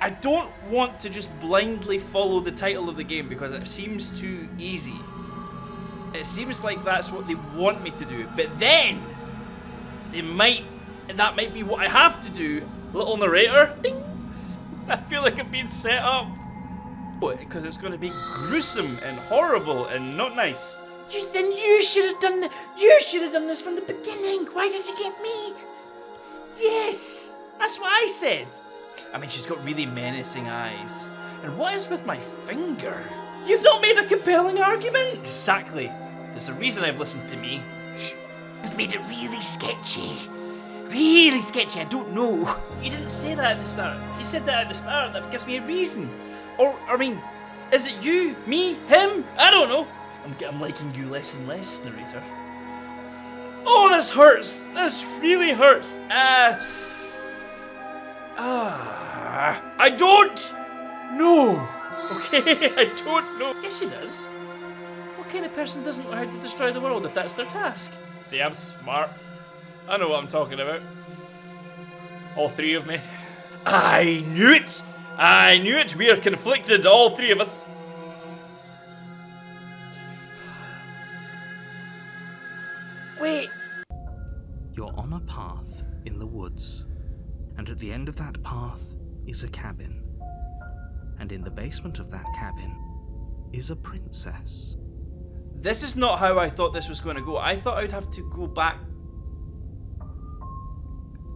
I don't want to just blindly follow the title of the game because it seems too easy. It seems like that's what they want me to do, but then that might be what I have to do. Little narrator, ding. I feel like I'm being set up because it's going to be gruesome and horrible and not nice. Then you should have done this from the beginning. Why did you get me? Yes, that's what I said. I mean, she's got really menacing eyes. And what is with my finger? You've not made a compelling argument. Exactly. There's a reason I've listened to me. Shh. You've made it really sketchy. Really sketchy. I don't know. You didn't say that at the start. If you said that at the start, that gives me a reason. Or, I mean, is it you, me, him? I don't know. I'm liking you less and less, narrator. Oh, this hurts. This really hurts. I don't know. Okay, I don't know. Yes, she does. What kind of person doesn't know how to destroy the world if that's their task? See, I'm smart. I know what I'm talking about. All three of me. I knew it! I knew it! We are conflicted, all three of us. Wait. You're on a path in the woods, and at the end of that path is a cabin. And in the basement of that cabin is a princess. This is not how I thought this was going to go. I thought I'd have to go back.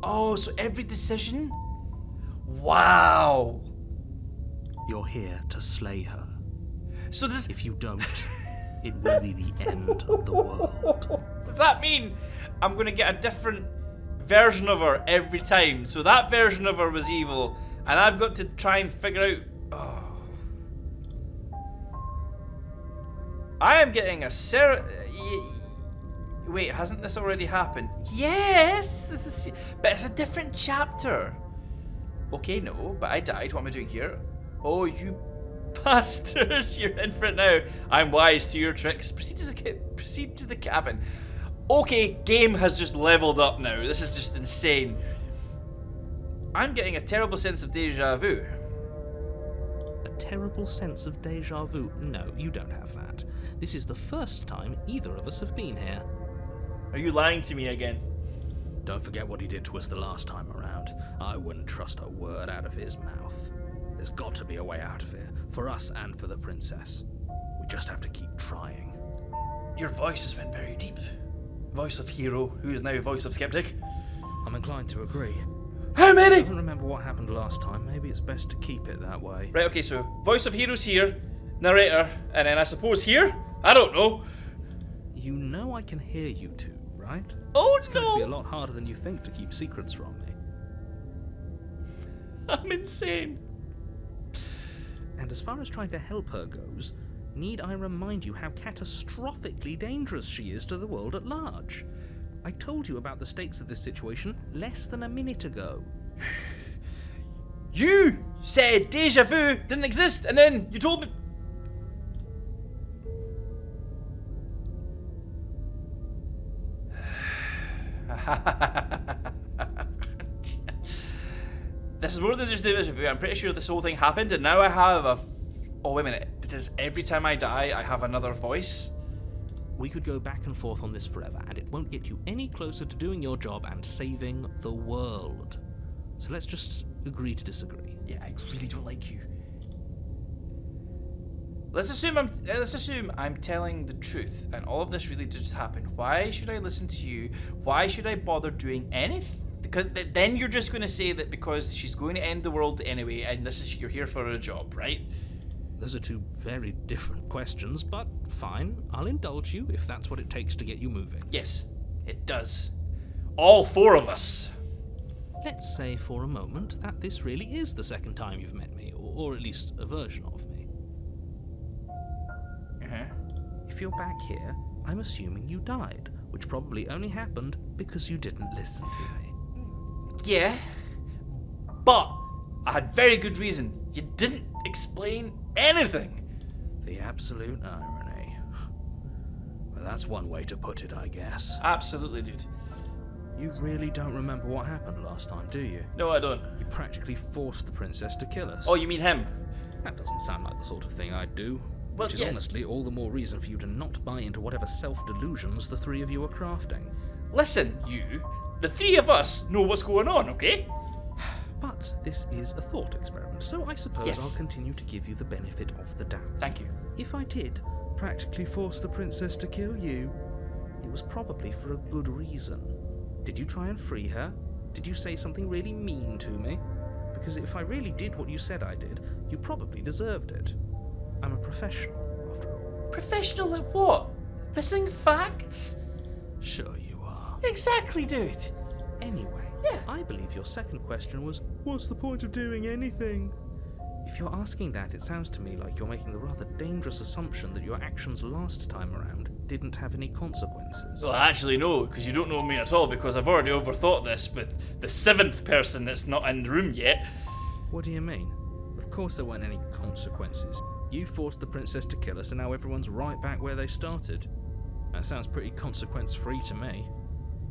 Oh, so every decision? Wow. You're here to slay her. So this... If you don't, it will be the end of the world. Does that mean I'm going to get a different version of her every time? So that version of her was evil, and I've got to try and figure out... Oh. I am getting a Wait, hasn't this already happened? Yes, this is... But it's a different chapter. Okay, no, but I died. What am I doing here? Oh, you bastards. You're in for it now. I'm wise to your tricks. Proceed to the cabin. Okay, game has just leveled up now. This is just insane. I'm getting a terrible sense of deja vu. A terrible sense of deja vu? No, you don't have that. This is the first time either of us have been here. Are you lying to me again? Don't forget what he did to us the last time around. I wouldn't trust a word out of his mouth. There's got to be a way out of here, for us and for the princess. We just have to keep trying. Your voice has been very deep. Voice of hero, who is now voice of skeptic. I'm inclined to agree. How many? I don't remember what happened last time. Maybe it's best to keep it that way. Right, okay, so voice of hero's here, narrator, and then I suppose here? I don't know. You know I can hear you two, right? Oh, it's going to be a lot harder than you think to keep secrets from me. I'm insane. And as far as trying to help her goes, need I remind you how catastrophically dangerous she is to the world at large? I told you about the stakes of this situation less than a minute ago. You said deja vu didn't exist, and then you told me... This is more than just deja vu. I'm pretty sure this whole thing happened, and now I have a... Oh, wait a minute. Does every time I die, I have another voice? We could go back and forth on this forever, and it won't get you any closer to doing your job and saving the world. So let's just agree to disagree. Yeah, I really don't like you. Let's assume I'm telling the truth, and all of this really did just happen. Why should I listen to you? Why should I bother doing anything? Because then you're just going to say that because she's going to end the world anyway, and you're here for a job, right? Those are two very different questions, but fine. I'll indulge you if that's what it takes to get you moving. Yes, it does. All four of us. Let's say for a moment that this really is the second time you've met me, or at least a version of me. If you're back here, I'm assuming you died, which probably only happened because you didn't listen to me. Yeah, but I had very good reason. You didn't explain anything. The absolute irony. Well, that's one way to put it, I guess. Absolutely, dude. You really don't remember what happened last time, do you? No, I don't. You practically forced the princess to kill us. Oh, you mean him? That doesn't sound like the sort of thing I'd do. Well, Which is yeah. honestly all the more reason for you to not buy into whatever self-delusions the three of you are crafting. Listen, the three of us know what's going on, okay? But this is a thought experiment, so I suppose Yes. I'll continue to give you the benefit of the doubt. Thank you. If I did practically force the princess to kill you, it was probably for a good reason. Did you try and free her? Did you say something really mean to me? Because if I really did what you said I did, you probably deserved it. I'm a professional, after all. Professional at what? Missing facts? Sure you are. Exactly, dude. Anyway, Yeah. I believe your second question was, what's the point of doing anything? If you're asking that, it sounds to me like you're making the rather dangerous assumption that your actions last time around didn't have any consequences. Well, actually, no, because you don't know me at all, because I've already overthought this with the seventh person that's not in the room yet. What do you mean? Of course there weren't any consequences. You forced the princess to kill us and now everyone's right back where they started. That sounds pretty consequence-free to me.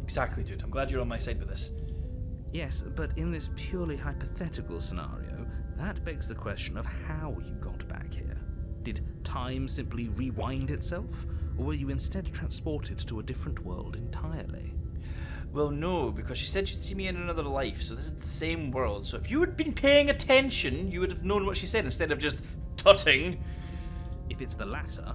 Exactly, dude. I'm glad you're on my side with this. Yes, but in this purely hypothetical scenario, that begs the question of how you got back here. Did time simply rewind itself, or were you instead transported to a different world entirely? Well, no, because she said she'd see me in another life, so this is the same world. So if you had been paying attention, you would have known what she said instead of just tutting. If it's the latter,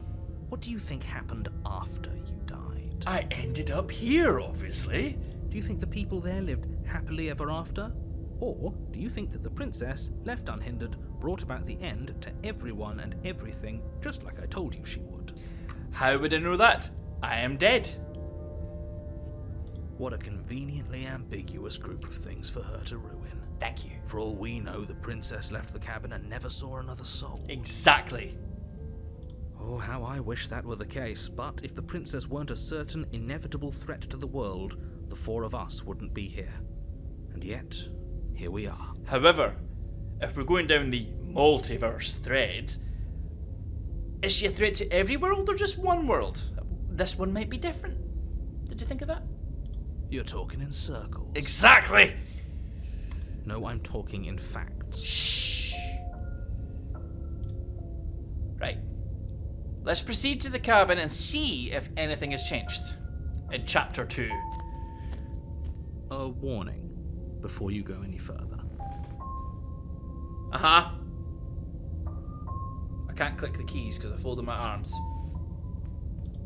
what do you think happened after you died? I ended up here, obviously. Do you think the people there lived happily ever after? Or do you think that the princess, left unhindered, brought about the end to everyone and everything, just like I told you she would? How would I know that? I am dead. What a conveniently ambiguous group of things for her to ruin. Thank you. For all we know, the princess left the cabin and never saw another soul. Exactly. Oh, how I wish that were the case, but if the princess weren't a certain, inevitable threat to the world, the four of us wouldn't be here. And yet, here we are. However, if we're going down the multiverse thread, is she a threat to every world or just one world? This one might be different. Did you think of that? You're talking in circles. Exactly! No, I'm talking in facts. Shh. Right. Let's proceed to the cabin and see if anything has changed. In chapter 2. A warning before you go any further. Uh-huh. I can't click the keys because I folded my arms.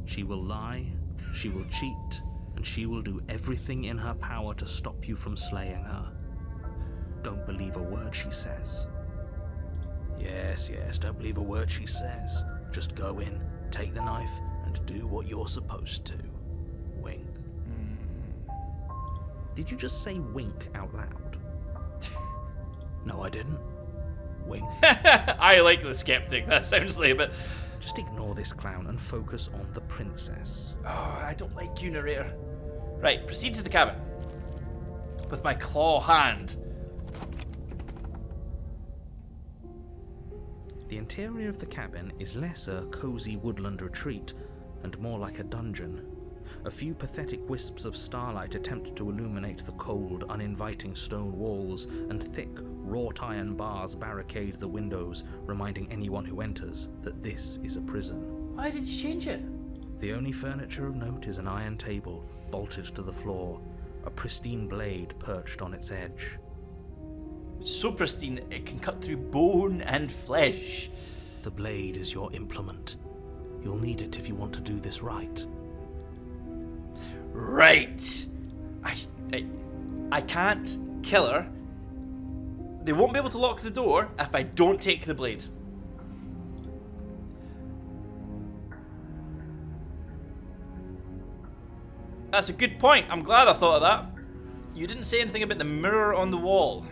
She will lie, she will cheat, and she will do everything in her power to stop you from slaying her. Don't believe a word she says. Yes, don't believe a word she says. Just go in, take the knife, and do what you're supposed to. Wink. Did you just say wink out loud? No, I didn't. Wink. I like the skeptic. That sounds like a bit... Just ignore this clown and focus on the princess. Oh, I don't like you, narrator. Right, proceed to the cabin. With my claw hand. The interior of the cabin is less a cozy woodland retreat and more like a dungeon. A few pathetic wisps of starlight attempt to illuminate the cold, uninviting stone walls, and thick, wrought iron bars barricade the windows, reminding anyone who enters that this is a prison. Why did you change it? The only furniture of note is an iron table, bolted to the floor, a pristine blade perched on its edge. So pristine, it can cut through bone and flesh. The blade is your implement. You'll need it if you want to do this right. Right. I can't kill her. They won't be able to lock the door if I don't take the blade. That's a good point. I'm glad I thought of that. You didn't say anything about the mirror on the wall.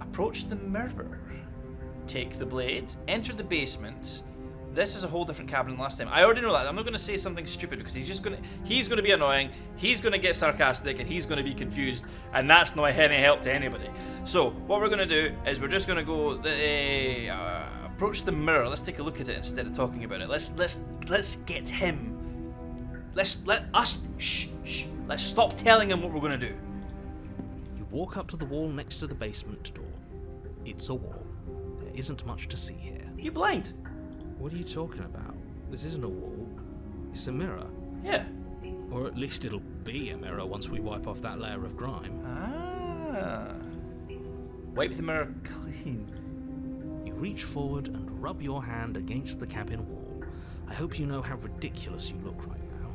Approach the mirror. Take the blade. Enter the basement. This is a whole different cabin than last time. I already know that. I'm not going to say something stupid because he's going to be annoying, he's going to get sarcastic, and he's going to be confused, and that's not any help to anybody. So what we're going to do is we're just going to go approach the mirror. Let's take a look at it instead of talking about it. Let's get him. Let's stop telling him what we're going to do. You Walk up to the wall next to the basement door. It's a wall. There isn't much to see here. You blind? What are you talking about? This isn't a wall. It's a mirror. Yeah. Or at least it'll be a mirror once we wipe off that layer of grime. Ah. Wipe the mirror clean. You reach forward and rub your hand against the cabin wall. I hope you know how ridiculous you look right now.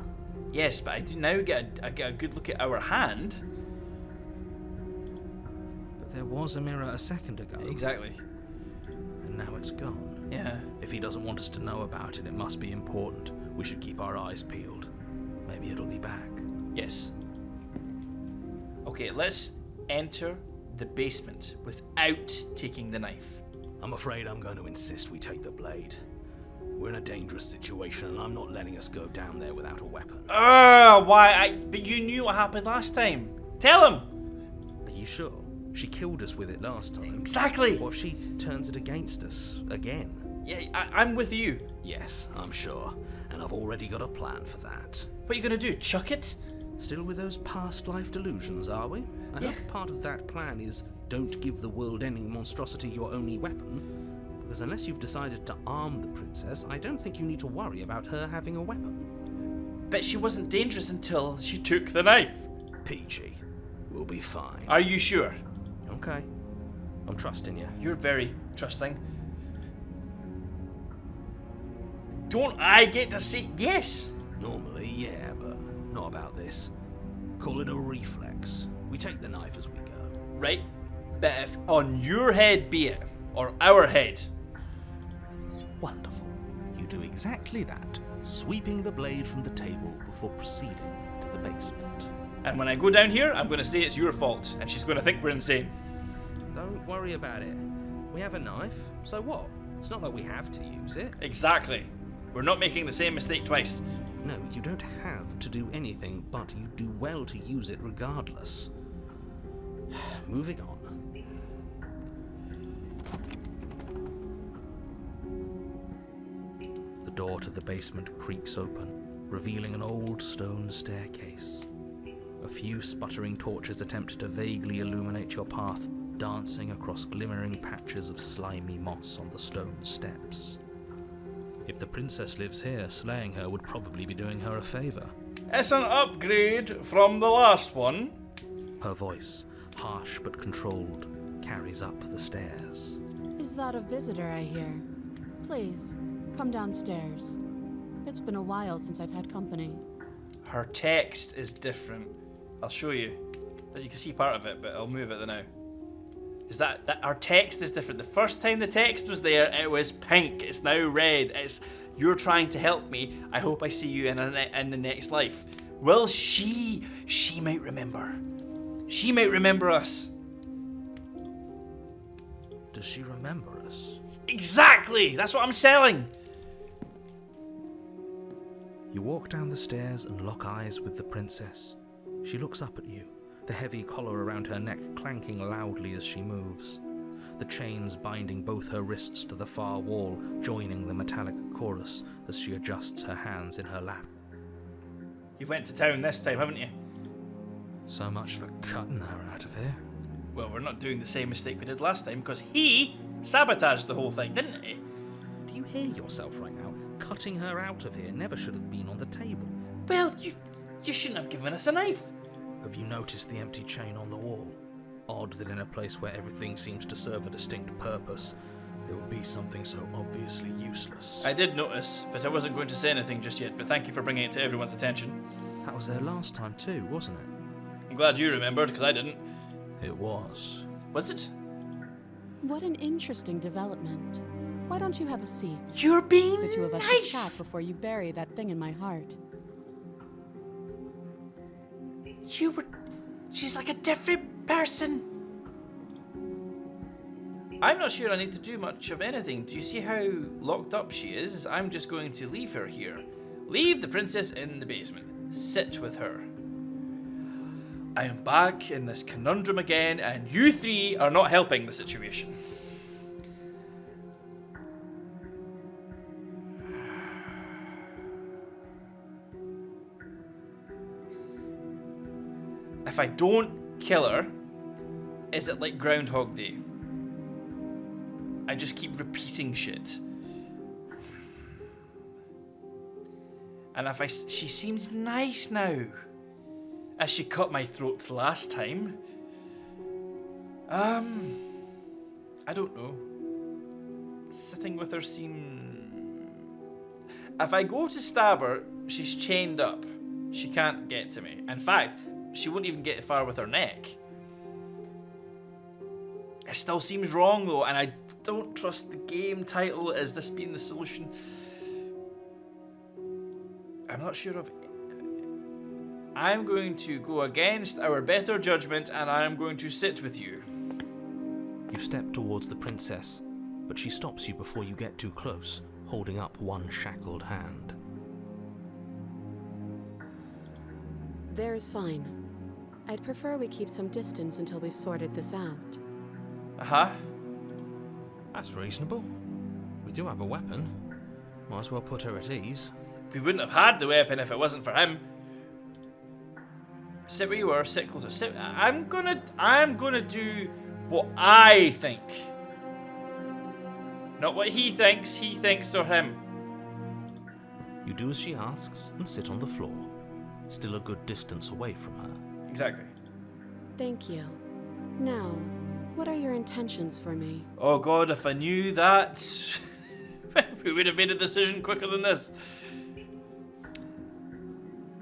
Yes, but I do now get a good look at our hand. But there was a mirror a second ago. Exactly. And now it's gone. Yeah. If he doesn't want us to know about it, it must be important. We should keep our eyes peeled. Maybe it'll be back. Yes. Okay, let's enter the basement without taking the knife. I'm afraid I'm going to insist we take the blade. We're in a dangerous situation, and I'm not letting us go down there without a weapon. But you knew what happened last time. Tell him! Are you sure? She killed us with it last time. Exactly! What if she turns it against us again? Yeah, I'm with you. Yes, I'm sure. And I've already got a plan for that. What are you going to do, chuck it? Still with those past life delusions, are we? I hope part of that plan is don't give the world ending monstrosity your only weapon. Because unless you've decided to arm the princess, I don't think you need to worry about her having a weapon. But she wasn't dangerous until she took the knife. Peachy, we'll be fine. Are you sure? Okay. I'm trusting you. You're very trusting. Don't I get to say yes? Normally, yeah, but not about this. Call it a reflex. We take the knife as we go. Right, but if on your head be it, or our head. Wonderful. You do exactly that, sweeping the blade from the table before proceeding to the basement. And when I go down here, I'm going to say it's your fault, and she's going to think we're insane. Don't worry about it. We have a knife, so what? It's not like we have to use it. Exactly. We're not making the same mistake twice. No, you don't have to do anything, but you do well to use it regardless. Moving on. The door to the basement creaks open, revealing an old stone staircase. A few sputtering torches attempt to vaguely illuminate your path, dancing across glimmering patches of slimy moss on the stone steps. If the princess lives here, slaying her would probably be doing her a favor. It's an upgrade from the last one. Her voice, harsh but controlled, carries up the stairs. Is that a visitor I hear? Please, come downstairs. It's been a while since I've had company. Her text is different. I'll show you. You can see part of it, but I'll move it now. Is that our text is different? The first time the text was there, it was pink. It's now red. It's you're trying to help me. I hope I see you in the next life. Well, she might remember. She might remember us. Does she remember us? Exactly. That's what I'm selling. You walk down the stairs and lock eyes with the princess. She looks up at you, the heavy collar around her neck clanking loudly as she moves. The chains binding both her wrists to the far wall, joining the metallic chorus as she adjusts her hands in her lap. You went to town this time, haven't you? So much for cutting her out of here. Well, we're not doing the same mistake we did last time, because he sabotaged the whole thing, didn't he? Do you hear yourself right now? Cutting her out of here never should have been on the table. Well, you shouldn't have given us a knife. Have you noticed the empty chain on the wall? Odd that in a place where everything seems to serve a distinct purpose, there would be something so obviously useless. I did notice, but I wasn't going to say anything just yet, but thank you for bringing it to everyone's attention. That was there last time too, wasn't it? I'm glad you remembered, because I didn't. It was. Was it? What an interesting development. Why don't you have a seat? You're being The two of us should nice. chat before you bury that thing in my heart. She's like a different person. I'm not sure I need to do much of anything. Do you see how locked up she is? I'm just going to leave her here. Leave the princess in the basement. Sit with her. I am back in this conundrum again, and you three are not helping the situation. If I don't kill her, is it like Groundhog Day? I just keep repeating shit. And she seems nice now, as she cut my throat the last time. I don't know. Sitting with her if I go to stab her, she's chained up. She can't get to me. In fact, she won't even get far with her neck. It still seems wrong though, and I don't trust the game title as this being the solution. I'm not sure of. I'm going to go against our better judgment, and I'm going to sit with you. You step towards the princess, but she stops you before you get too close, holding up one shackled hand. There's fine. I'd prefer we keep some distance until we've sorted this out. Uh-huh. That's reasonable. We do have a weapon. Might as well put her at ease. We wouldn't have had the weapon if it wasn't for him. Sit where you were, sit closer. Sit. I'm gonna do what I think. Not what he thinks or him. You do as she asks and sit on the floor, still a good distance away from her. Exactly. Thank you. Now, what are your intentions for me? Oh god, if I knew that, we would have made a decision quicker than this.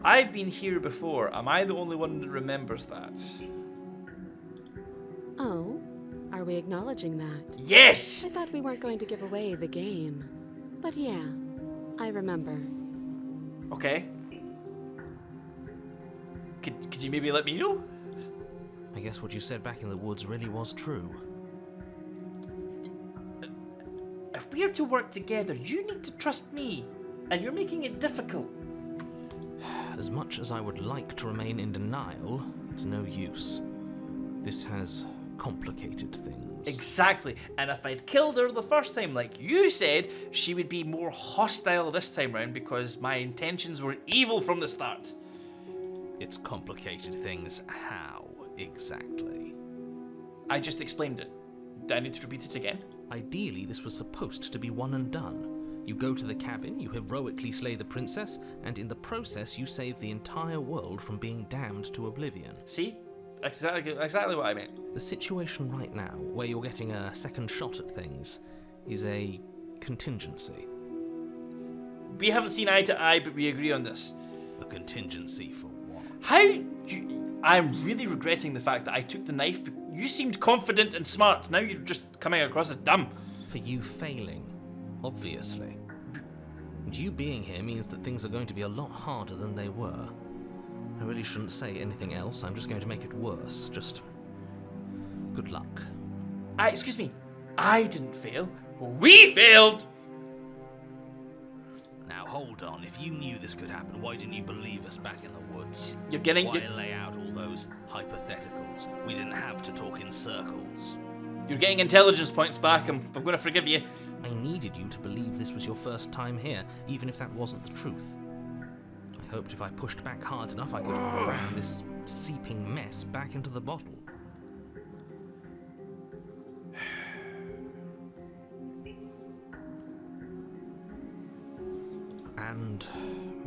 I've been here before. Am I the only one that remembers that? Oh, are we acknowledging that? Yes! I thought we weren't going to give away the game. But yeah, I remember. Okay. Could you maybe let me know? I guess what you said back in the woods really was true. If we're to work together, you need to trust me. And you're making it difficult. As much as I would like to remain in denial, it's no use. This has complicated things. Exactly. And if I'd killed her the first time, like you said, she would be more hostile this time round because my intentions were evil from the start. It's complicated things. How exactly? I just explained it. Do I need to repeat it again? Ideally, this was supposed to be one and done. You go to the cabin, you heroically slay the princess, and in the process you save the entire world from being damned to oblivion. See? Exactly what I meant. The situation right now, where you're getting a second shot at things, is a contingency. We haven't seen eye to eye, but we agree on this. A contingency for what? I'm really regretting the fact that I took the knife. You seemed confident and smart. Now you're just coming across as dumb. For you failing, obviously. And you being here means that things are going to be a lot harder than they were. I really shouldn't say anything else. I'm just going to make it worse. Just good luck. Excuse me. I didn't fail. We failed! Now hold on. If you knew this could happen, why didn't you believe us back in the woods? You're getting... Why lay out all those hypotheticals? We didn't have to talk in circles. You're getting intelligence points back. I'm going to forgive you. I needed you to believe this was your first time here, even if that wasn't the truth. I hoped if I pushed back hard enough, I could cram this seeping mess back into the bottle. And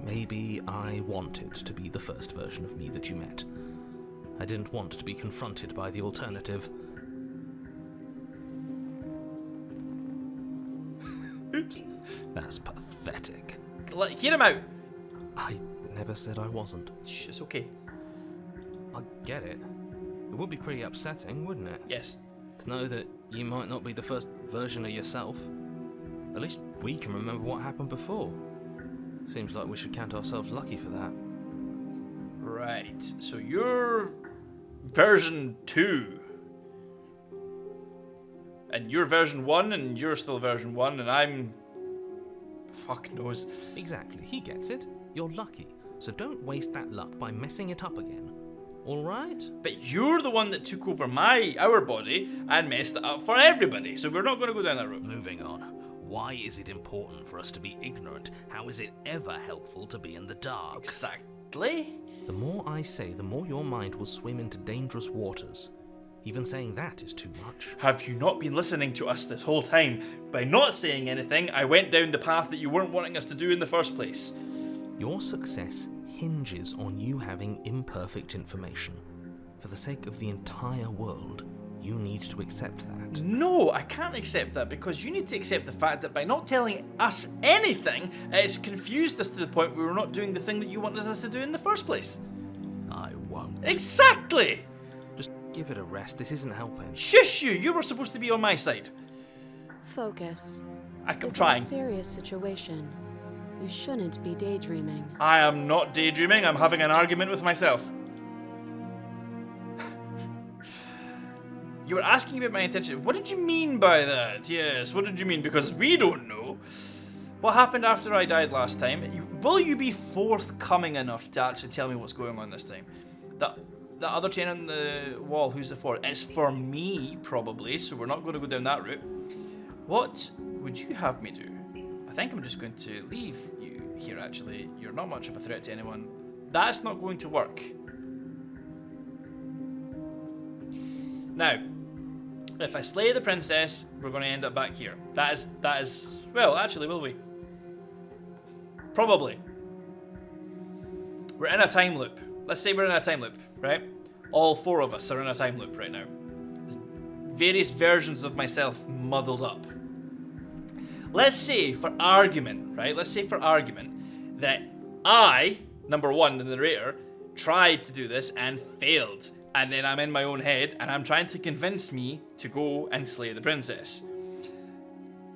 maybe I wanted to be the first version of me that you met. I didn't want to be confronted by the alternative. Oops. That's pathetic. Hear him out. I never said I wasn't. Shh, it's okay. I get it. It would be pretty upsetting, wouldn't it? Yes. To know that you might not be the first version of yourself. At least we can remember what happened before. Seems like we should count ourselves lucky for that. Right. So you're version 2. And you're version 1, and you're still version 1, and I'm... Fuck knows. Exactly. He gets it. You're lucky. So don't waste that luck by messing it up again. Alright? But you're the one that took over our body and messed it up for everybody, so we're not going to go down that road. Moving on. Why is it important for us to be ignorant? How is it ever helpful to be in the dark? Exactly. The more I say, the more your mind will swim into dangerous waters. Even saying that is too much. Have you not been listening to us this whole time? By not saying anything, I went down the path that you weren't wanting us to do in the first place. Your success hinges on you having imperfect information. For the sake of the entire world, you need to accept that. No, I can't accept that, because you need to accept the fact that by not telling us anything, it's confused us to the point where we're not doing the thing that you wanted us to do in the first place. I won't. Exactly! Just give it a rest. This isn't helping. Shush you! You were supposed to be on my side. Focus. I'm This trying. is a serious situation. You shouldn't be daydreaming. I am not daydreaming, I'm having an argument with myself. You were asking about my intention. What did you mean by that? Yes, what did you mean? Because we don't know. What happened after I died last time? Will you be forthcoming enough to actually tell me what's going on this time? The other chain on the wall, who's it for? It's for me, probably, so we're not going to go down that route. What would you have me do? I think I'm just going to leave you here, actually. You're not much of a threat to anyone. That's not going to work. Now, if I slay the princess, we're going to end up back here. That is, well, actually, will we? Probably. We're in a time loop. Let's say we're in a time loop, right? All four of us are in a time loop right now. There's various versions of myself muddled up. Let's say for argument, right? Let's say for argument that I, number one, the narrator, tried to do this and failed. And then I'm in my own head and I'm trying to convince me to go and slay the princess.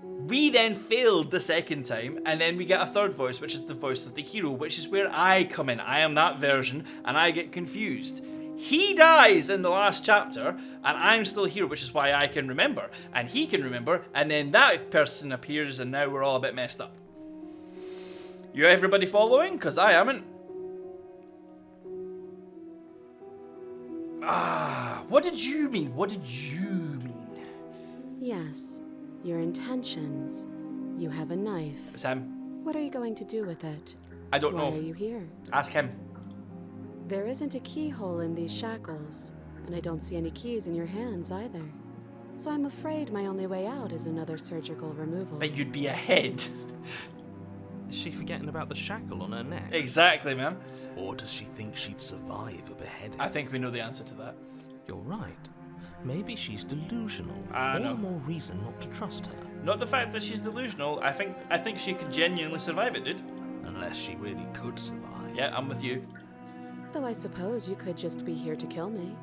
We then failed the second time, and then we get a third voice, which is the voice of the hero, which is where I come in. I am that version, and I get confused. He dies in the last chapter, and I'm still here, which is why I can remember. And he can remember, and then that person appears, and now we're all a bit messed up. You everybody following? Because I haven't. What did you mean? What did you mean? Yes, your intentions. You have a knife. It's him. What are you going to do with it? I don't know. Why are you here? Ask him. There isn't a keyhole in these shackles, and I don't see any keys in your hands either. So I'm afraid my only way out is another surgical removal. But you'd be ahead. Is she forgetting about the shackle on her neck? Exactly, man. Or does she think she'd survive a beheading? I think we know the answer to that. You're right. Maybe she's delusional. I know. All the more reason not to trust her. Not the fact that she's delusional. I think she could genuinely survive it, dude. Unless she really could survive. Yeah, I'm with you. Though I suppose you could just be here to kill me.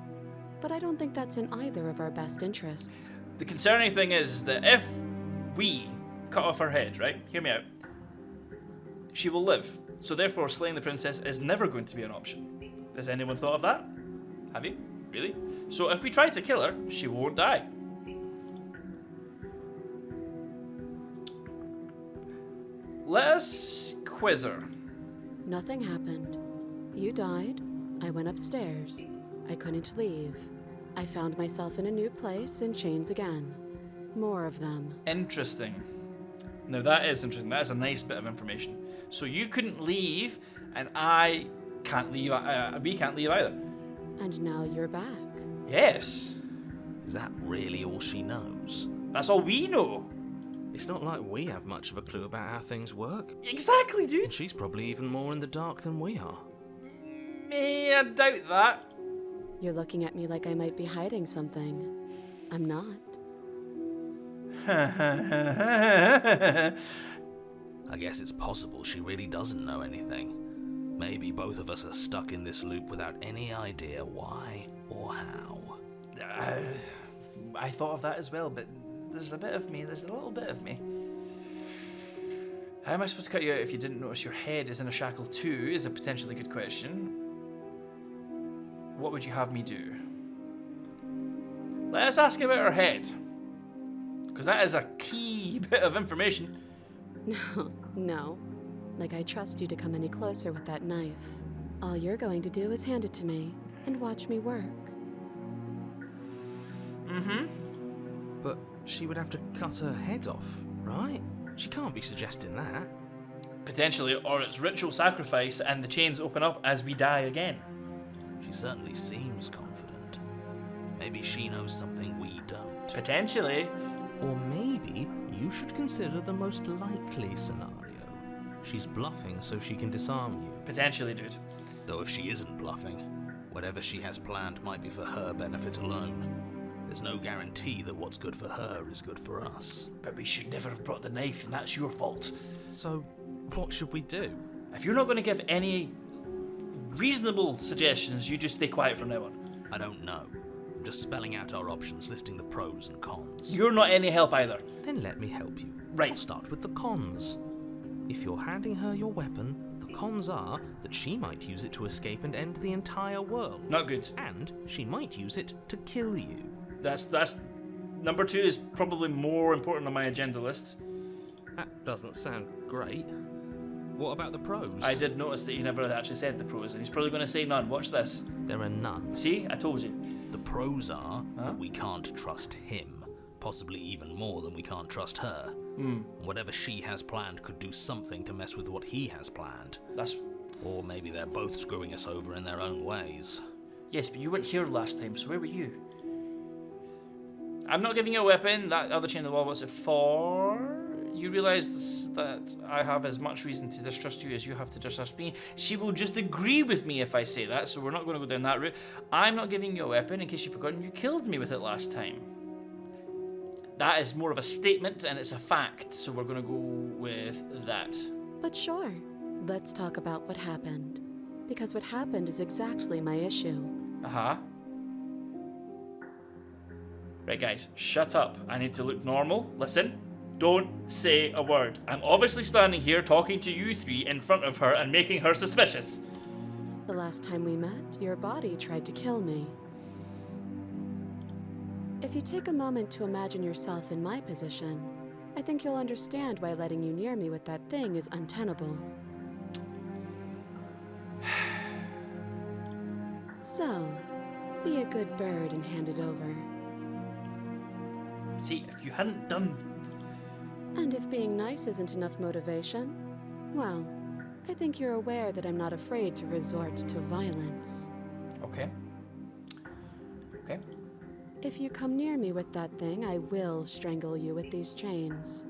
But I don't think that's in either of our best interests. The concerning thing is that if we cut off her head, right? Hear me out. She will live. So therefore, slaying the princess is never going to be an option. Has anyone thought of that? Have you? Really? So if we try to kill her, she won't die. Let us quiz her. Nothing happened. You died. I went upstairs. I couldn't leave. I found myself in a new place in chains again. More of them. Interesting. Now that is interesting. That is a nice bit of information. So you couldn't leave, and I can't leave. We can't leave either. And now you're back. Yes. Is that really all she knows? That's all we know. It's not like we have much of a clue about how things work. Exactly, And dude. she's probably even more in the dark than we are. I doubt that. You're looking at me like I might be hiding something. I'm not. I guess it's possible she really doesn't know anything. Maybe both of us are stuck in this loop without any idea why or how. I thought of that as well, but there's a bit of me. There's a little bit of me. How am I supposed to cut you out if you didn't notice your head is in a shackle too? Is a potentially good question. What would you have me do? Let us ask about her head. Because that is a key bit of information. No. Like I trust you to come any closer with that knife. All you're going to do is hand it to me and watch me work. Mm-hmm. But she would have to cut her head off, right? She can't be suggesting that. Potentially, or it's ritual sacrifice and the chains open up as we die again. She certainly seems confident. Maybe maybe she knows something we don't. Potentially. Or maybe you should consider the most likely scenario. She's bluffing so she can disarm you. Potentially, dude. Though if she isn't bluffing, whatever she has planned might be for her benefit alone. There's no guarantee that what's good for her is good for us. But we should never have brought the knife, and that's your fault. So, what should we do? If you're not going to give any reasonable suggestions, you just stay quiet from now on. I don't know. I'm just spelling out our options, listing the pros and cons. You're not any help either. Then let me help you. Right. I'll start with the cons. If you're handing her your weapon, the cons are that she might use it to escape and end the entire world. Not good. And she might use it to kill you. That's number 2 is probably more important on my agenda list. That doesn't sound great. What about the pros? I did notice that he never actually said the pros, and he's probably going to say none. Watch this. There are none. See? I told you. The pros are that we can't trust him. Possibly even more than we can't trust her. Whatever she has planned could do something to mess with what he has planned. Or maybe they're both screwing us over in their own ways. Yes, but you weren't here last time, so where were you? I'm not giving you a weapon. That other chain of the wall, what's it for? You realise that I have as much reason to distrust you as you have to distrust me. She will just agree with me if I say that, so we're not going to go down that route. I'm not giving you a weapon. In case you've forgotten, you killed me with it last time. That is more of a statement, and it's a fact, so we're going to go with that. But sure, let's talk about what happened. Because what happened is exactly my issue. Uh-huh. Right, guys, shut up. I need to look normal. Listen, don't say a word. I'm obviously standing here talking to you 3 in front of her and making her suspicious. The last time we met, your body tried to kill me. If you take a moment to imagine yourself in my position, I think you'll understand why letting you near me with that thing is untenable. So, be a good bird and hand it over. See, if you hadn't done... And if being nice isn't enough motivation, well, I think you're aware that I'm not afraid to resort to violence. Okay. Okay. If you come near me with that thing, I will strangle you with these chains.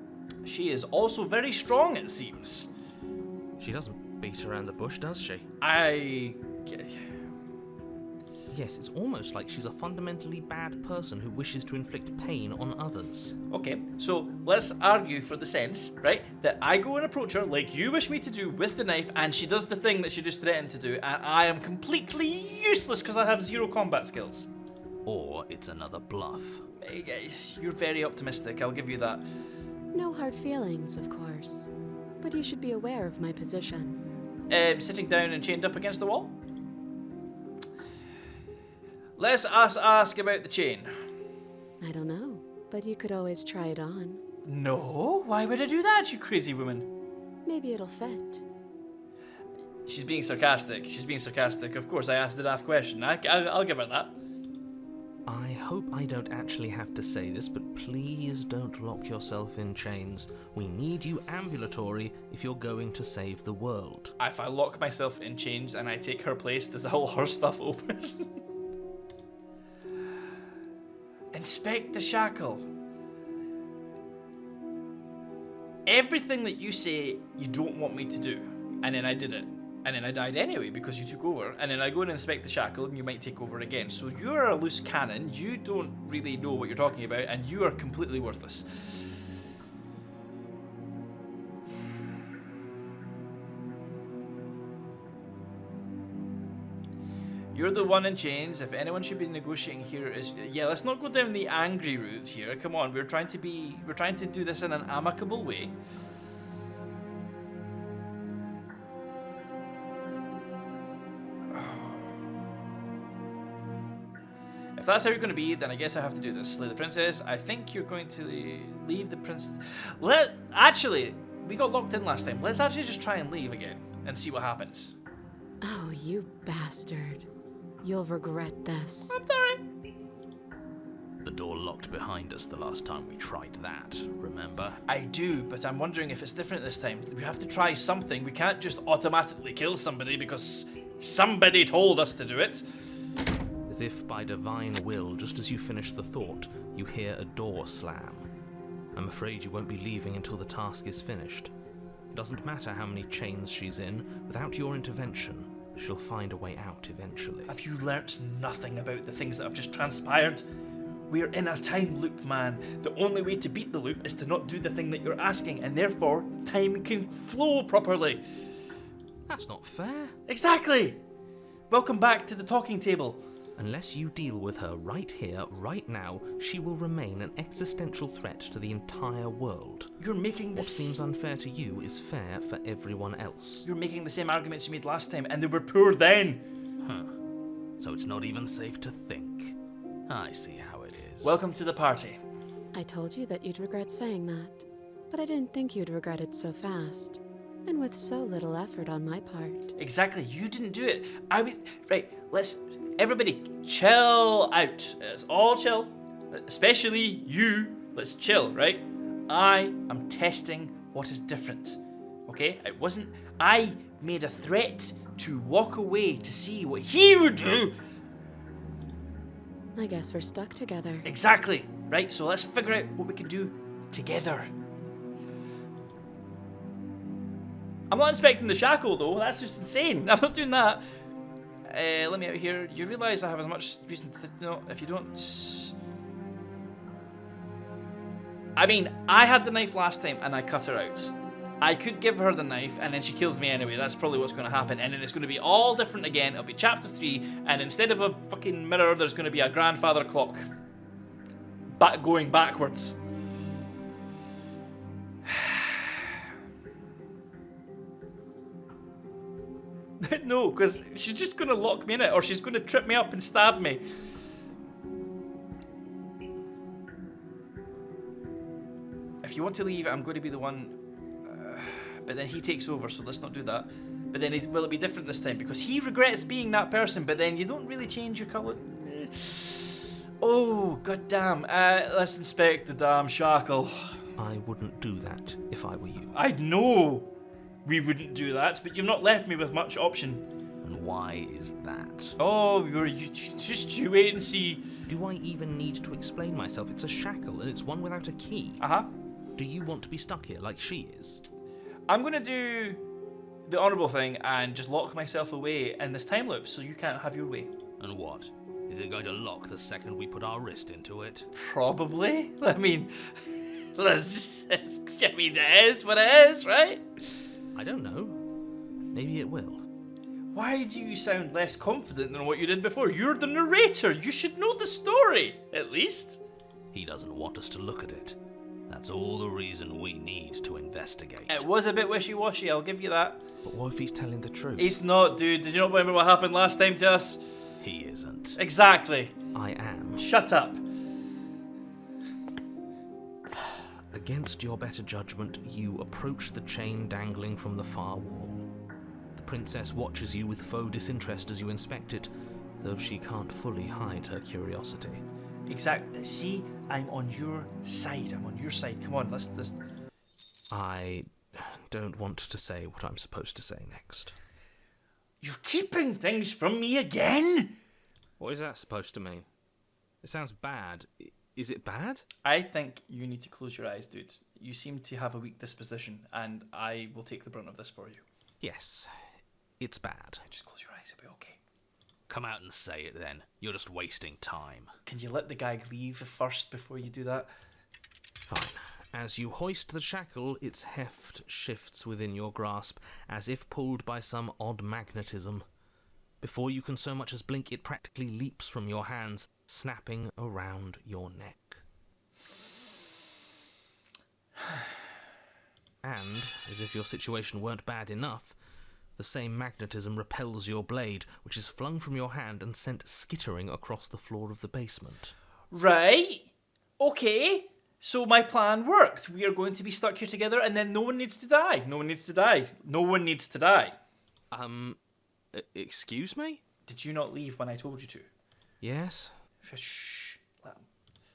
She is also very strong, it seems. She doesn't beat around the bush, does she? Yes, it's almost like she's a fundamentally bad person who wishes to inflict pain on others. Okay, so let's argue for the sense, right, that I go and approach her like you wish me to do with the knife, and she does the thing that she just threatened to do, and I am completely useless because I have 0 combat skills. Or it's another bluff. You're very optimistic, I'll give you that. No hard feelings, of course. But you should be aware of my position. Sitting down and chained up against the wall? Let's ask about the chain. I don't know, but you could always try it on. No, why would I do that, you crazy woman? Maybe it'll fit. She's being sarcastic. Of course, I asked the daft question. I'll give her that. I hope I don't actually have to say this, but please don't lock yourself in chains. We need you ambulatory if you're going to save the world. If I lock myself in chains and I take her place, does all her stuff open? Inspect the shackle. Everything that you say you don't want me to do, and then I did it. And then I died anyway because you took over. And then I go and inspect the shackle and you might take over again. So you're a loose cannon, you don't really know what you're talking about, and you are completely worthless. You're the one in chains. If anyone should be negotiating here is... Yeah, let's not go down the angry route here. Come on, we're trying to do this in an amicable way. If that's how you're going to be, then I guess I have to do this. Slay the princess. I think you're going to leave the princess... Actually, we got locked in last time. Let's actually just try and leave again and see what happens. Oh, you bastard. You'll regret this. I'm sorry. The door locked behind us the last time we tried that, remember? I do, but I'm wondering if it's different this time. We have to try something. We can't just automatically kill somebody because somebody told us to do it. There's As if by divine will, just as you finish the thought, you hear a door slam. I'm afraid you won't be leaving until the task is finished. It doesn't matter how many chains she's in, without your intervention, she'll find a way out eventually. Have you learnt nothing about the things that have just transpired? We're in a time loop, man. The only way to beat the loop is to not do the thing that you're asking, and therefore, time can flow properly. That's not fair. Exactly! Welcome back to the talking table. Unless you deal with her right here, right now, she will remain an existential threat to the entire world. You're making What this... seems unfair to you is fair for everyone else. You're making the same arguments you made last time, and they were poor then. Huh. So it's not even safe to think. I see how it is. Welcome to the party. I told you that you'd regret saying that, but I didn't think you'd regret it so fast, and with so little effort on my part. Exactly, you didn't do it. I was... Right, let's... Everybody, chill out. Let's all chill. Especially you. Let's chill, right? I am testing what is different. Okay? It wasn't... I made a threat to walk away to see what he would do. I guess we're stuck together. Exactly. Right, so let's figure out what we can do together. I'm not inspecting the shackle, though. That's just insane. I'm not doing that. Let me out here. You realise I have as much reason to... No, if you don't... I mean, I had the knife last time and I cut her out. I could give her the knife and then she kills me anyway. That's probably what's going to happen. And then it's going to be all different again. It'll be chapter 3, and instead of a fucking mirror, there's going to be a grandfather clock. Going backwards. No, because she's just going to lock me in it, or she's going to trip me up and stab me. If you want to leave, I'm going to be the one... but then he takes over, so let's not do that. But then, will it be different this time? Because he regrets being that person, but then you don't really change your colour. Oh, goddamn. Let's inspect the damn shackle. I wouldn't do that if I were you. I know we wouldn't do that, but you've not left me with much option. And why is that? Oh, you wait and see. Do I even need to explain myself? It's a shackle, and it's one without a key. Uh-huh. Do you want to be stuck here like she is? I'm going to do the honourable thing and just lock myself away in this time loop so you can't have your way. And what? Is it going to lock the second we put our wrist into it? Probably. I mean, it is what it is, right? I don't know. Maybe it will. Why do you sound less confident than what you did before? You're the narrator. You should know the story, at least. He doesn't want us to look at it. That's all the reason we need to investigate. It was a bit wishy-washy, I'll give you that. But what if he's telling the truth? He's not, dude. Did you not remember what happened last time to us? He isn't. Exactly. I am. Shut up. Against your better judgment, you approach the chain dangling from the far wall. The princess watches you with faux disinterest as you inspect it, though she can't fully hide her curiosity. Exactly. See, I'm on your side. I'm on your side. Come on, let's... I don't want to say what I'm supposed to say next. You're keeping things from me again? What is that supposed to mean? It sounds bad. Is it bad? I think you need to close your eyes, dude. You seem to have a weak disposition, and I will take the brunt of this for you. Yes, it's bad. Just close your eyes, it'll be okay. Come out and say it then. You're just wasting time. Can you let the guy leave first before you do that? Fine. As you hoist the shackle, its heft shifts within your grasp, as if pulled by some odd magnetism. Before you can so much as blink, it practically leaps from your hands, snapping around your neck. And, as if your situation weren't bad enough, the same magnetism repels your blade, which is flung from your hand and sent skittering across the floor of the basement. Right. Okay. So my plan worked. We are going to be stuck here together, and then no one needs to die. No one needs to die. No one needs to die. Excuse me? Did you not leave when I told you to? Yes. Shh.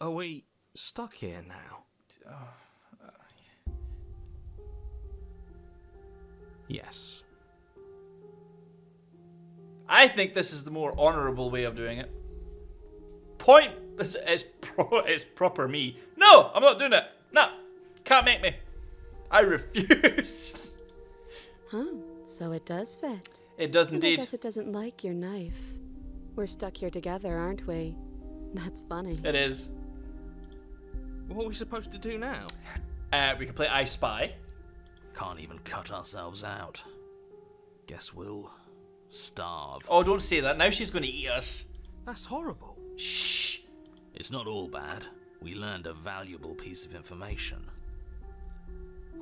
Are we stuck here now? Yes. I think this is the more honourable way of doing it. point. It's proper me. No, I'm not doing it. No, can't make me. I refuse. Huh, so it does fit. It does And indeed. I guess it doesn't like your knife. We're stuck here together, aren't we? That's funny. It is. What are we supposed to do now? We can play I Spy. Can't even cut ourselves out. Guess we'll starve. Oh, don't say that. Now she's going to eat us. That's horrible. Shh. It's not all bad. We learned a valuable piece of information.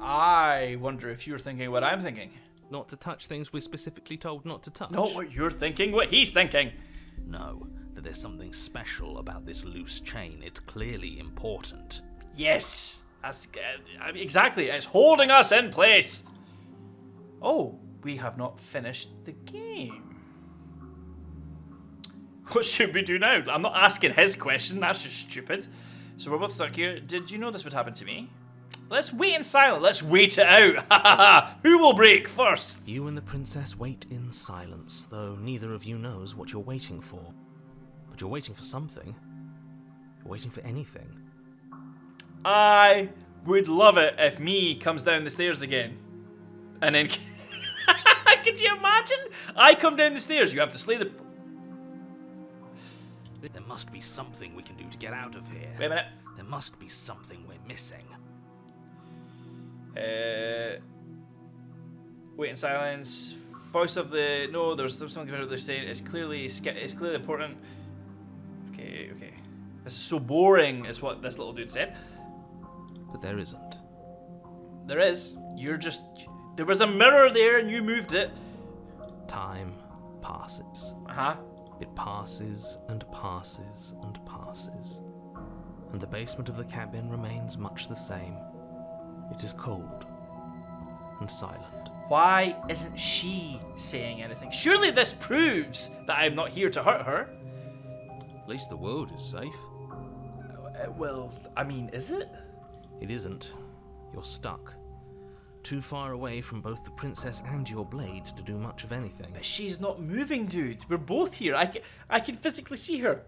I wonder if you're thinking what I'm thinking. Not to touch things we're specifically told not to touch. Not what you're thinking, what he's thinking. No, that there's something special about this loose chain. It's clearly important. Yes. That's exactly. It's holding us in place. Oh, we have not finished the game. What should we do now? I'm not asking his question. That's just stupid. So we're both stuck here. Did you know this would happen to me? Let's wait in silence. Let's wait it out. Who will break first? You and the princess wait in silence, though neither of you knows what you're waiting for. But you're waiting for something. You're waiting for anything. I would love it if me comes down the stairs again. And then... Could you imagine? I come down the stairs. You have to slay the... There must be something we can do to get out of here. Wait a minute. There must be something we're missing. Wait in silence. Voice of the... No, there's something about they're saying. It's clearly important. Okay. This is so boring, is what this little dude said. But there isn't. There is. You're just... There was a mirror there and you moved it. Time passes. Uh-huh. It passes and passes and passes. And the basement of the cabin remains much the same. It is cold and silent. Why isn't she saying anything? Surely this proves that I'm not here to hurt her. At least the world is safe. Well, I mean, is it? It isn't. You're stuck. Too far away from both the princess and your blade to do much of anything. But she's not moving, dude. We're both here. I can physically see her.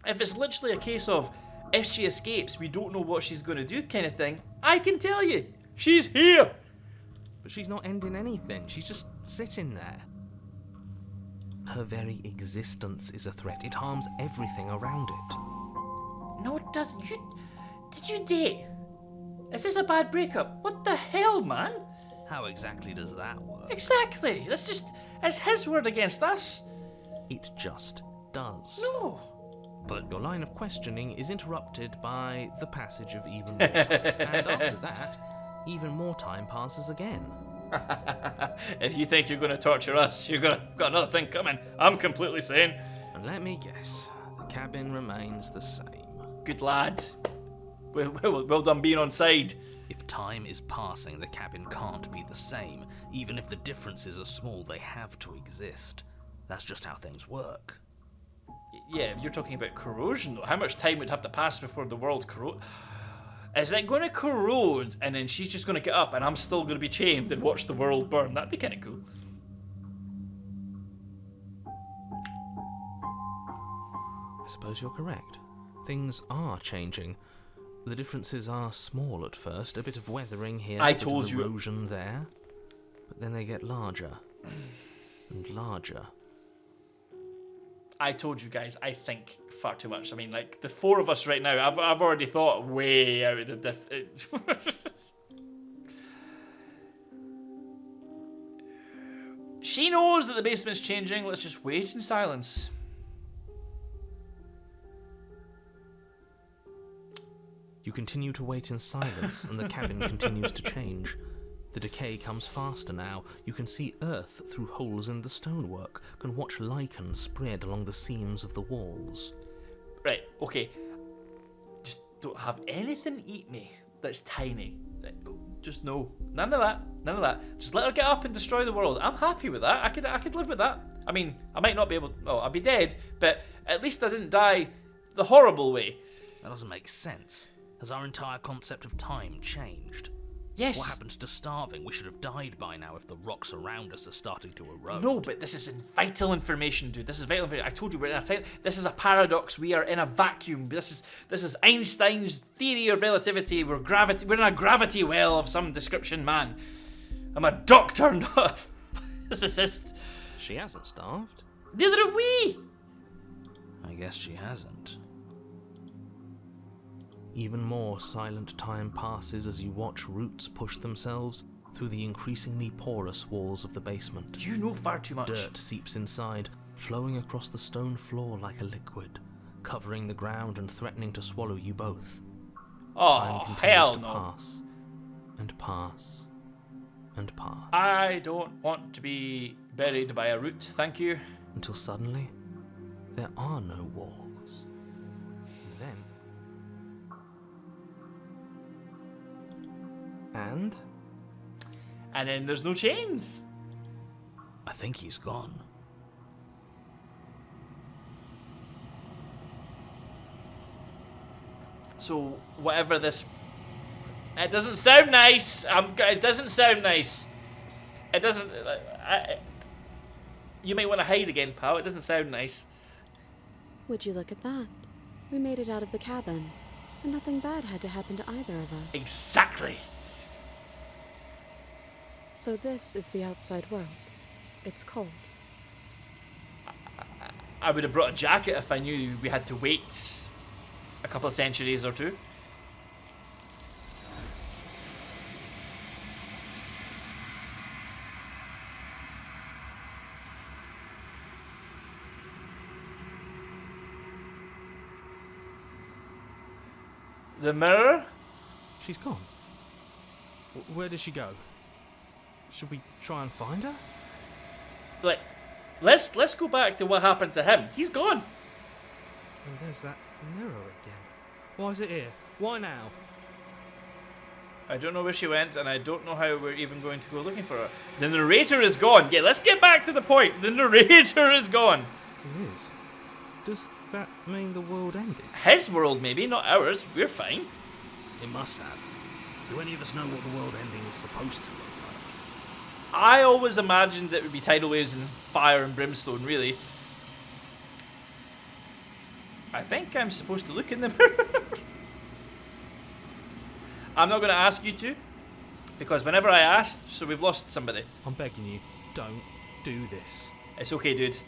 If it's literally a case of, if she escapes, we don't know what she's going to do kind of thing, I can tell you, she's here. But she's not ending anything. She's just sitting there. Her very existence is a threat. It harms everything around it. No, it doesn't. Did you date? Is this a bad breakup? What the hell, man? How exactly does that work? Exactly. It's his word against us. It just does. No. But your line of questioning is interrupted by the passage of even more time. And after that, even more time passes again. If you think you're going to torture us, got another thing coming. I'm completely sane. And let me guess, the cabin remains the same. Good lad. Well done being on side. If time is passing, the cabin can't be the same. Even if the differences are small, they have to exist. That's just how things work. Yeah, you're talking about corrosion though. How much time would have to pass before the world corrode? Is it going to corrode and then she's just going to get up and I'm still going to be chained and watch the world burn? That'd be kind of cool. I suppose you're correct. Things are changing. The differences are small at first, a bit of weathering here, I a bit told of you. erosion there, but then they get larger and larger. I told you guys, I think far too much. I mean, like, the four of us right now, I've already thought way out of the She knows that the basement's changing. Let's just wait in silence. You continue to wait in silence, and the cabin continues to change. The decay comes faster now. You can see earth through holes in the stonework, can watch lichen spread along the seams of the walls. Right, okay. Just don't have anything eat me that's tiny. Just no. None of that. Just let her get up and destroy the world. I'm happy with that. I could live with that. I mean, I might not be able... Well, I'll be dead, but at least I didn't die the horrible way. That doesn't make sense. Has our entire concept of time changed? Yes. What happens to starving? We should have died by now if the rocks around us are starting to erode. No, but this is vital information, dude. This is vital information. I told you we're in a time. This is a paradox. We are in a vacuum. This is Einstein's theory of relativity. We're in a gravity well of some description, man. I'm a doctor, not a physicist. She hasn't starved. Neither have we. I guess she hasn't. Even more silent time passes as you watch roots push themselves through the increasingly porous walls of the basement. You know far too much. Dirt seeps inside, flowing across the stone floor like a liquid, covering the ground and threatening to swallow you both. Oh, Time continues hell to no. pass, and pass, and pass. I don't want to be buried by a root, thank you. Until suddenly, there are no walls. Then... And? And then there's no chains. I think he's gone. So whatever this, it doesn't sound nice. It doesn't sound nice. It doesn't. You might want to hide again, pal. It doesn't sound nice. Would you look at that? We made it out of the cabin, and nothing bad had to happen to either of us. Exactly. So this is the outside world. It's cold. I would have brought a jacket if I knew we had to wait a couple of centuries or two. The mirror? She's gone. Where did she go? Should we try and find her? Like, let's go back to what happened to him. He's gone. And there's that mirror again. Why is it here? Why now? I don't know where she went, and I don't know how we're even going to go looking for her. The narrator is gone. Yeah, let's get back to the point. The narrator is gone. It is. Does that mean the world ended? His world, maybe, not ours. We're fine. It must have. Do any of us know what the world ending is supposed to look like? I always imagined it would be tidal waves and fire and brimstone, really. I think I'm supposed to look in the mirror. I'm not going to ask you to, because whenever I asked, so we've lost somebody. I'm begging you, don't do this. It's okay, dude.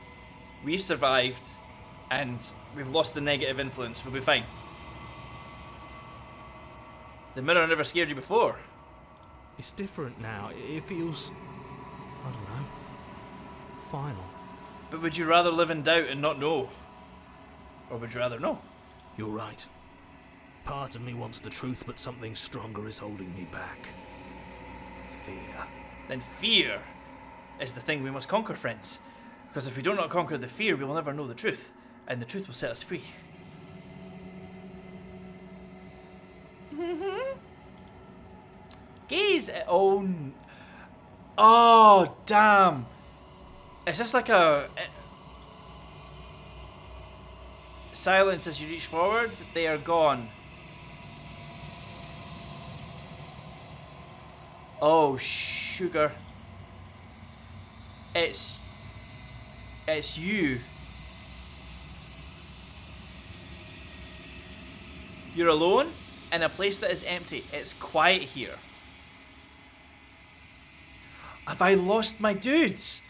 We've survived, and we've lost the negative influence. We'll be fine. The mirror never scared you before. It's different now. It feels... I don't know. Final. But would you rather live in doubt and not know? Or would you rather know? You're right. Part of me wants the truth, but something stronger is holding me back. Fear. Then fear is the thing we must conquer, friends. Because if we do not conquer the fear, we will never know the truth. And the truth will set us free. Gaze. Oh, damn. Is this like a... Silence as you reach forward? They are gone. Oh, sugar. It's you. You're alone in a place that is empty. It's quiet here. Have I lost my dudes?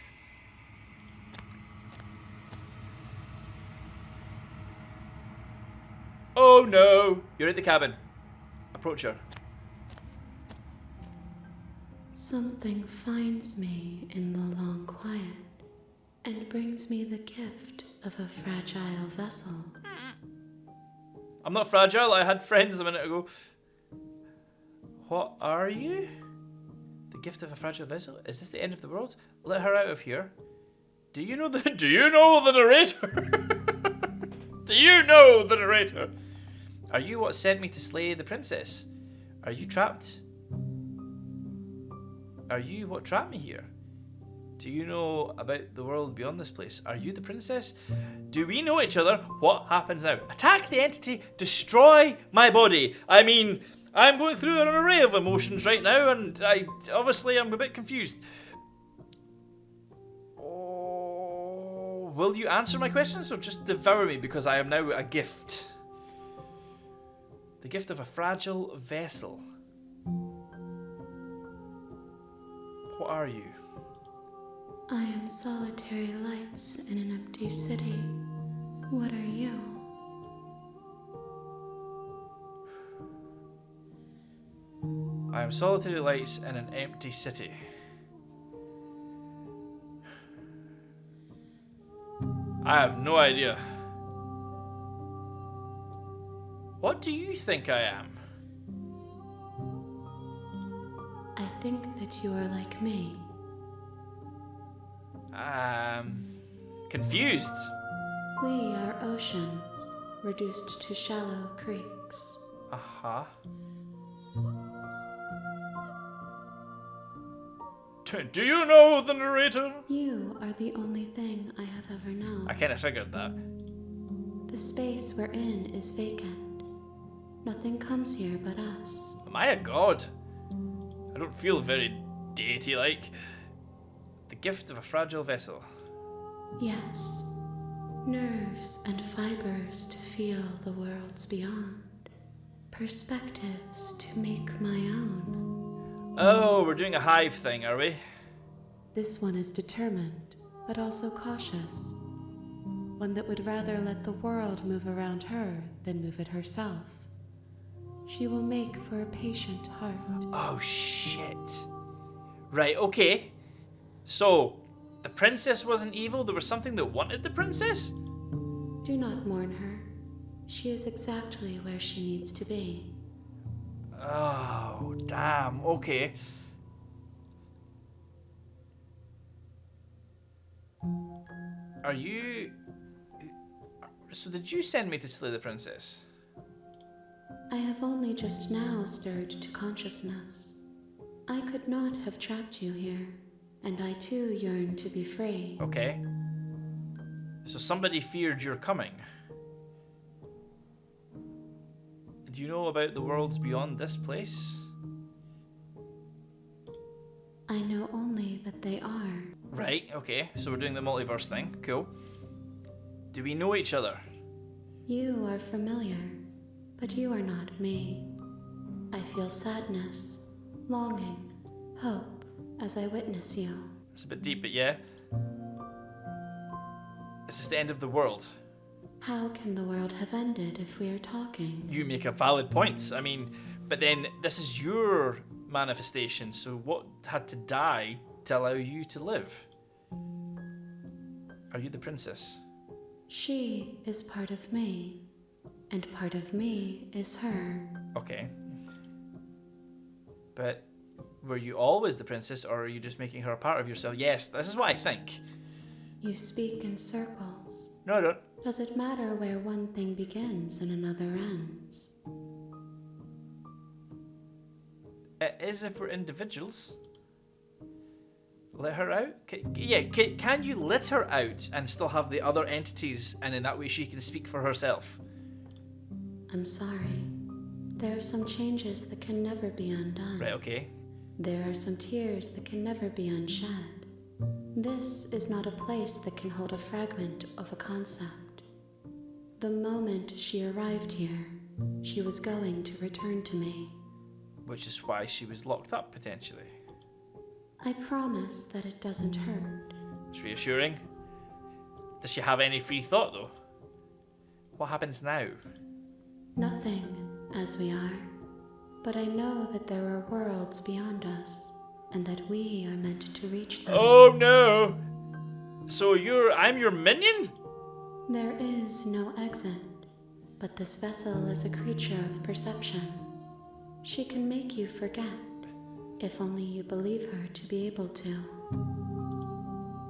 Oh no! You're at the cabin. Approach her. Something finds me in the long quiet and brings me the gift of a fragile vessel. I'm not fragile, I had friends a minute ago. What are you? The gift of a fragile vessel? Is this the end of the world? Let her out of here. Do you know the narrator? Do you know the narrator? Are you what sent me to slay the princess? Are you trapped? Are you what trapped me here? Do you know about the world beyond this place? Are you the princess? Do we know each other? What happens now? Attack the entity, destroy my body. I mean, I'm going through an array of emotions right now, and I'm a bit confused. Oh, will you answer my questions or just devour me because I am now a gift? The gift of a fragile vessel. What are you? I am solitary lights in an empty city. What are you? I am solitary lights in an empty city. I have no idea. What do you think I am? I think that you are like me. Confused. We are oceans, reduced to shallow creeks. Uh-huh. Do you know the narrator? You are the only thing I have ever known. I kind of figured that. The space we're in is vacant. Nothing comes here but us. Am I a god? I don't feel very deity-like. The gift of a fragile vessel. Yes. Nerves and fibers to feel the worlds beyond. Perspectives to make my own. Oh, we're doing a hive thing, are we? This one is determined, but also cautious. One that would rather let the world move around her than move it herself. She will make for a patient heart. Oh, shit. Right, okay. So, the princess wasn't evil? There was something that wanted the princess? Do not mourn her. She is exactly where she needs to be. Oh, damn. Okay. Are you... So did you send me to slay the princess? I have only just now stirred to consciousness. I could not have trapped you here, and I too yearn to be free. Okay. So somebody feared your coming. Do you know about the worlds beyond this place? I know only that they are. Right, okay. So we're doing the multiverse thing. Cool. Do we know each other? You are familiar, but you are not me. I feel sadness, longing, hope as I witness you. It's a bit deep, but yeah. Is this the end of the world? How can the world have ended if we are talking? You make a valid point. I mean, but then this is your manifestation, so what had to die to allow you to live? Are you the princess? She is part of me, and part of me is her. Okay. But were you always the princess, or are you just making her a part of yourself? Yes, this is what I think. You speak in circles. No, I don't. Does it matter where one thing begins and another ends? It is if we're individuals. Let her out? Can you let her out and still have the other entities, and in that way she can speak for herself? I'm sorry. There are some changes that can never be undone. Right, okay. There are some tears that can never be unshed. This is not a place that can hold a fragment of a concept. The moment she arrived here, she was going to return to me. Which is why she was locked up, potentially. I promise that it doesn't hurt. It's reassuring. Does she have any free thought, though? What happens now? Nothing, as we are. But I know that there are worlds beyond us, and that we are meant to reach them. Oh no! So I'm your minion? There is no exit, but this vessel is a creature of perception. She can make you forget, if only you believe her to be able to.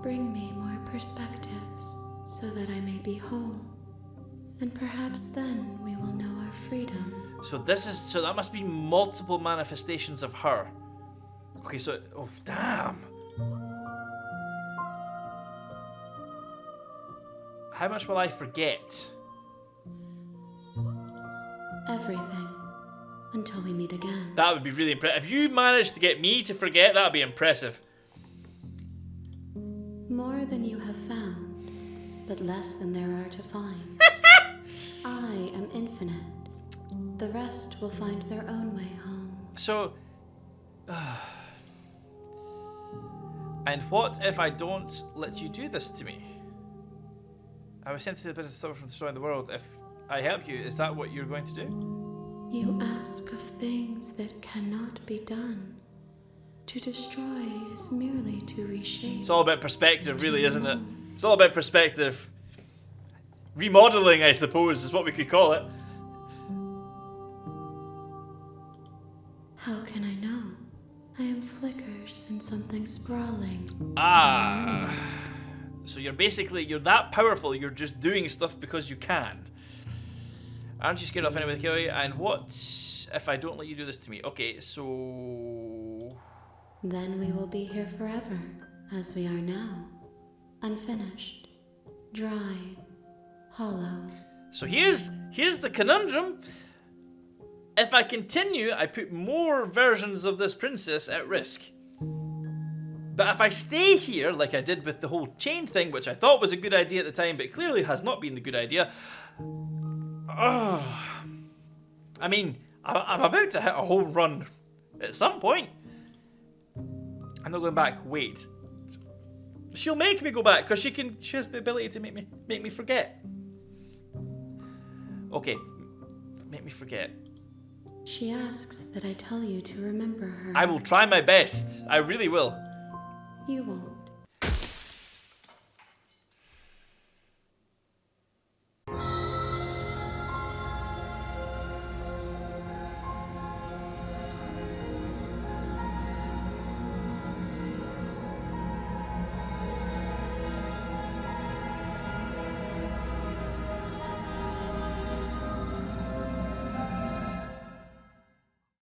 Bring me more perspectives, so that I may be whole. And perhaps then we will know our freedom. So that must be multiple manifestations of her. Okay, so, oh damn. How much will I forget? Everything. until we meet again. That would be really impressive. If you managed to get me to forget, that would be impressive. More than you have found, but less than there are to find. I am infinite. The rest will find their own way home. So... and what if I don't let you do this to me? I was sent to the business to suffer from destroying the world. If I help you, is that what you're going to do? You ask of things that cannot be done. To destroy is merely to reshape. It's all about perspective, really, isn't it? It's all about perspective. Remodeling, I suppose, is what we could call it. How can I know? I am flickers in something sprawling. Ah. So you're that powerful, you're just doing stuff because you can. Aren't you scared of anyone to kill you? And what if I don't let you do this to me? Okay, so... Then we will be here forever, as we are now. Unfinished. Dry. Hollow. So here's the conundrum. If I continue, I put more versions of this princess at risk. But if I stay here, like I did with the whole chain thing, which I thought was a good idea at the time, but clearly has not been the good idea. I mean, I'm about to hit a home run at some point. I'm not going back. Wait. She'll make me go back because she has the ability to make me forget. Okay. Make me forget. She asks that I tell you to remember her. I will try my best. I really will. You won't.